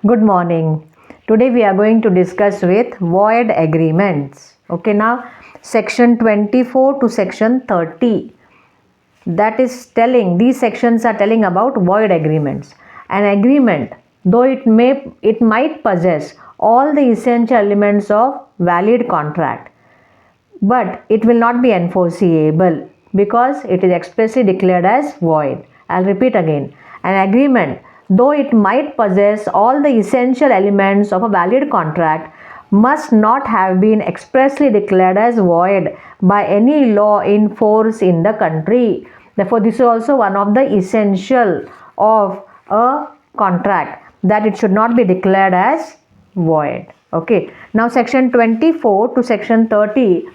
Good morning. Today we are going to discuss with void agreements. Okay, now section 24 to section 30. That is telling, these sections are telling about void agreements. An agreement, though it might possess all the essential elements of valid contract, but it will not be enforceable because it is expressly declared as void. I'll repeat again. An agreement, though it might possess all the essential elements of a valid contract, must not have been expressly declared as void by any law in force in the country. Therefore, this is also one of the essential of a contract, that it should not be declared as void. Okay. Now, section 24 to section 30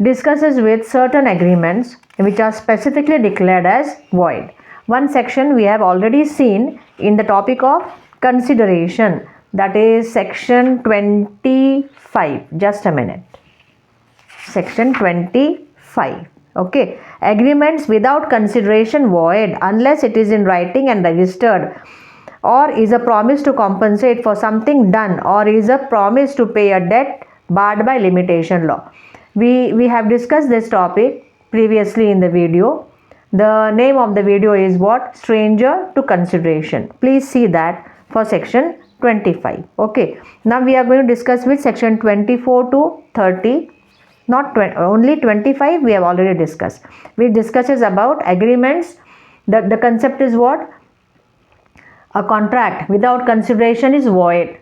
discusses with certain agreements which are specifically declared as void. One section we have already seen in the topic of consideration, that is section 25. Just a minute. Section 25. Okay. Agreements without consideration void unless it is in writing and registered, or is a promise to compensate for something done, or is a promise to pay a debt barred by limitation law. We have discussed this topic previously in the video. The name of the video is what? Stranger to consideration. Please see that for section 25. Okay. Now we are going to discuss with section 24 to 30. Not 20, only 25 we have already discussed. We discusses about agreements. The concept is what? A contract without consideration is void.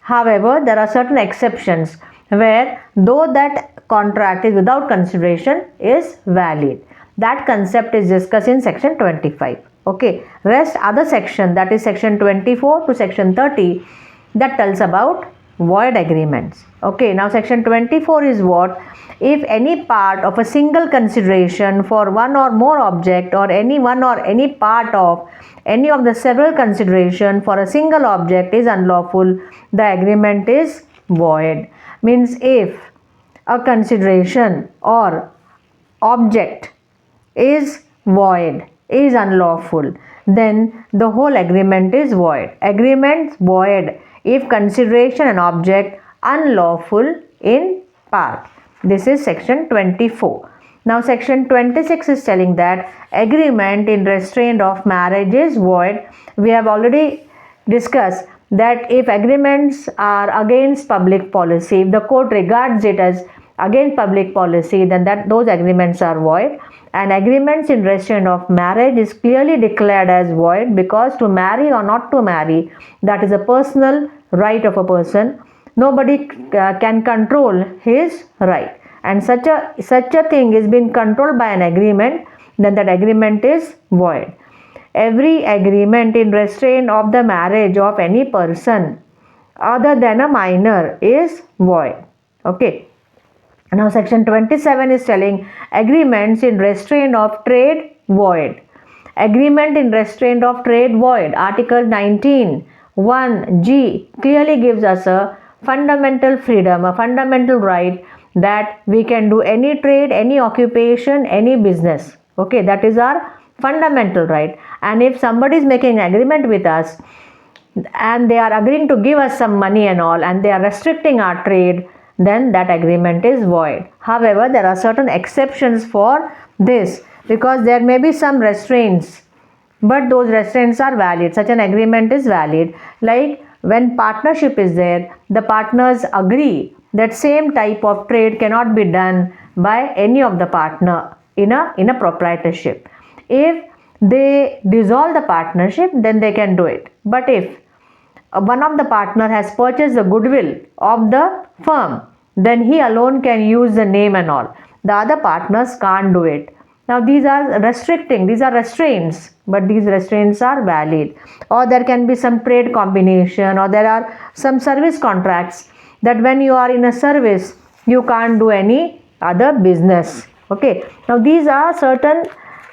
However, there are certain exceptions where though that contract is without consideration is valid. That concept is discussed in section 25. Okay. Rest other section, that is section 24 to section 30, that tells about void agreements. Okay. Now section 24 is what? If any part of a single consideration for one or more object, or any one or any part of any of the several consideration for a single object is unlawful, the agreement is void. Means if a consideration or object is void, is unlawful, then the whole agreement is void. Agreement void if consideration and object unlawful in part. This is section 24. Now section 26 is telling that agreement in restraint of marriage is void. We have already discussed that if agreements are against public policy, if the court regards it as against public policy, then those agreements are void. And agreements in restraint of marriage is clearly declared as void, because to marry or not to marry, that is a personal right of a person. Nobody can control his right, and such a thing is being controlled by an agreement, then that agreement is void. Every agreement in restraint of the marriage of any person other than a minor is void. Okay. Now section 27 is telling agreements in restraint of trade void. Agreement in restraint of trade void. Article 19 1G clearly gives us a fundamental freedom, a fundamental right, that we can do any trade, any occupation, any business. Okay, that is our fundamental right. And if somebody is making an agreement with us and they are agreeing to give us some money and all, and they are restricting our trade, then that agreement is void. However, there are certain exceptions for this, because there may be some restraints, but those restraints are valid. Such an agreement is valid. Like when partnership is there, the partners agree that same type of trade cannot be done by any of the partner in a proprietorship. If they dissolve the partnership, then they can do it. But if one of the partner has purchased the goodwill of the firm, then he alone can use the name and all. The other partners can't do it. Now these are restricting, these are restraints, but these restraints are valid. Or there can be some trade combination, or there are some service contracts that when you are in a service, you can't do any other business. Okay. Now these are certain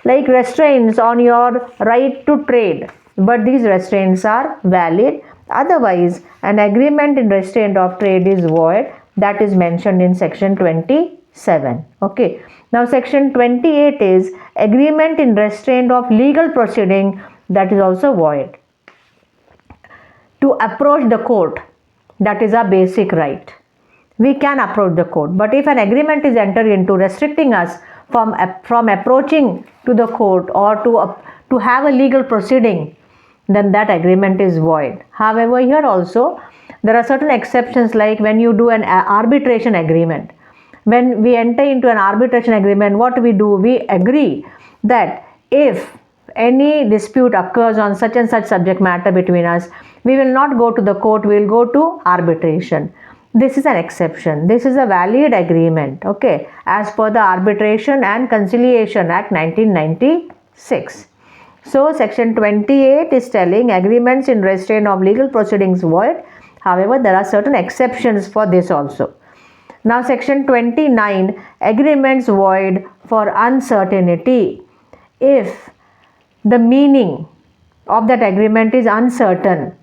like restraints on your right to trade, but these restraints are valid. Otherwise, an agreement in restraint of trade is void. That is mentioned in section 27. Okay. Now section 28 is agreement in restraint of legal proceeding, that is also void. to approach the court. That is a basic right. We can approach the court. But if an agreement is entered into restricting us from approaching to the court or to have a legal proceeding, then that agreement is void. However, here also there are certain exceptions, like when you do an arbitration agreement. When we enter into an arbitration agreement, what we do? We agree that if any dispute occurs on such and such subject matter between us, we will not go to the court, we will go to arbitration. This is an exception. This is a valid agreement, okay, as per the Arbitration and Conciliation Act 1996. So section 28 is telling agreements in restraint of legal proceedings void. However, there are certain exceptions for this also. Now section 29, agreements void for uncertainty. If the meaning of that agreement is uncertain,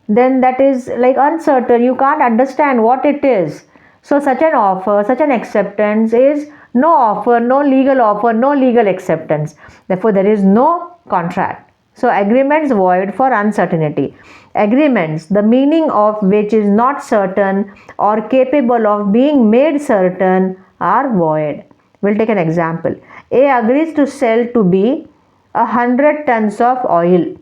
then that is like uncertain, you can't understand what it is. So such an offer, such an acceptance is no offer, no legal acceptance. Therefore, there is no contract. So agreements void for uncertainty. Agreements, the meaning of which is not certain or capable of being made certain, are void. We'll take an example. A agrees to sell to B 100 tons of oil.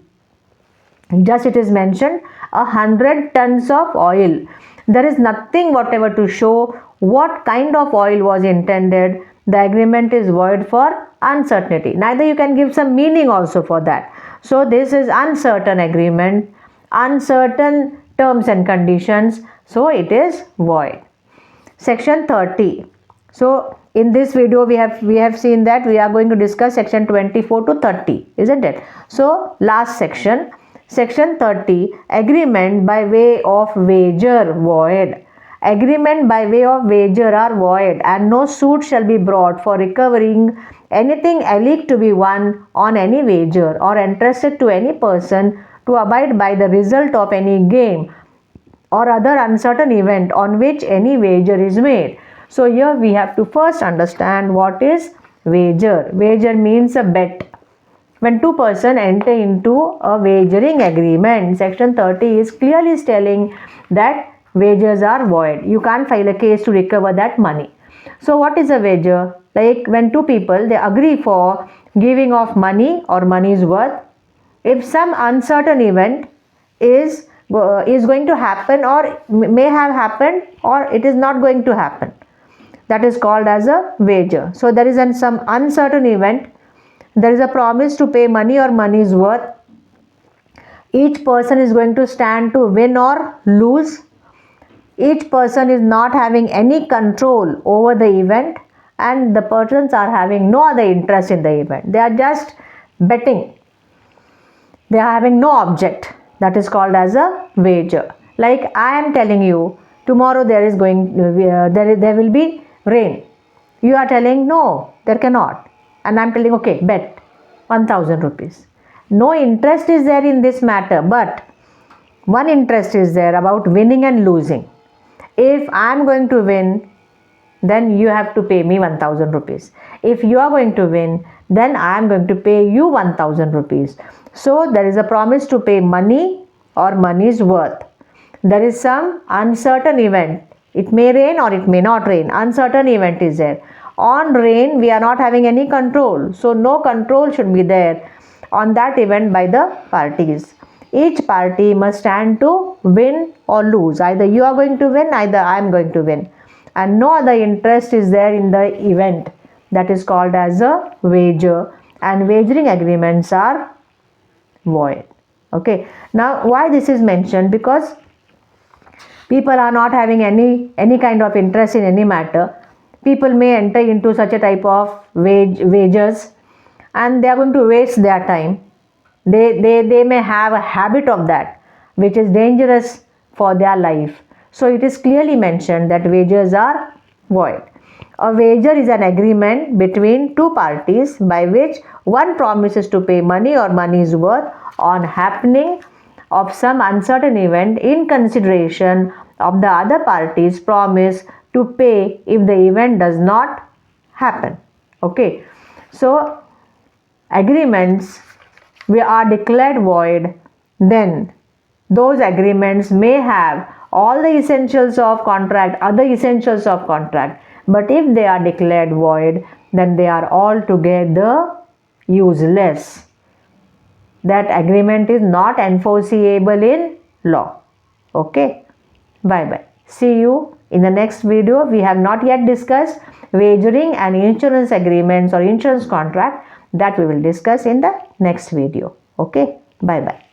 Just it is mentioned 100 tons of oil. There is nothing whatever to show what kind of oil was intended. The agreement is void for uncertainty. Neither you can give some meaning also for that. So this is uncertain agreement, uncertain terms and conditions. So it is void. Section 30. So in this video we have seen that we are going to discuss section 24 to 30, isn't it? So last section. Section 30, agreement by way of wager void. Agreement by way of wager are void, and no suit shall be brought for recovering anything alleged to be won on any wager or entrusted to any person to abide by the result of any game or other uncertain event on which any wager is made. So here we have to first understand what is wager. Wager means a bet. When two persons enter into a wagering agreement, section 30 is clearly telling that wagers are void. You can't file a case to recover that money. So what is a wager? Like when two people, they agree for giving of money or money's worth. If some uncertain event is going to happen, or may have happened, or it is not going to happen, that is called as a wager. So there is some uncertain event. There is a promise to pay money or money's worth. Each person is going to stand to win or lose. Each person is not having any control over the event, and the persons are having no other interest in the event. They are just betting. They are having no object. That is called as a wager. Like I am telling you, tomorrow there will be rain. You are telling no, there cannot. And I am telling, okay, bet 1000 rupees. No interest is there in this matter, but one interest is there about winning and losing. If I am going to win, then you have to pay me 1000 rupees. If you are going to win, then I am going to pay you 1000 rupees. So there is a promise to pay money or money's worth. There is some uncertain event. It may rain or it may not rain. Uncertain event is there. On rain, we are not having any control. So no control should be there on that event by the parties. Each party must stand to win or lose. Either you are going to win, either I am going to win. And no other interest is there in the event. That is called as a wager. And wagering agreements are void. Okay. Now why this is mentioned? Because people are not having any kind of interest in any matter. People may enter into such a type of wagers, and they are going to waste their time. They may have a habit of that, which is dangerous for their life. So it is clearly mentioned that wagers are void. A wager is an agreement between two parties by which one promises to pay money or money's worth on happening of some uncertain event in consideration of the other party's promise to pay if the event does not happen. Okay. So agreements are declared void then those agreements may have all the essentials of contract, other essentials of contract, but if they are declared void, then they are altogether useless. That agreement is not enforceable in law. Okay, bye bye. See you in the next video. We have not yet discussed wagering and insurance agreements or insurance contract. That we will discuss in the next video. Okay, bye bye.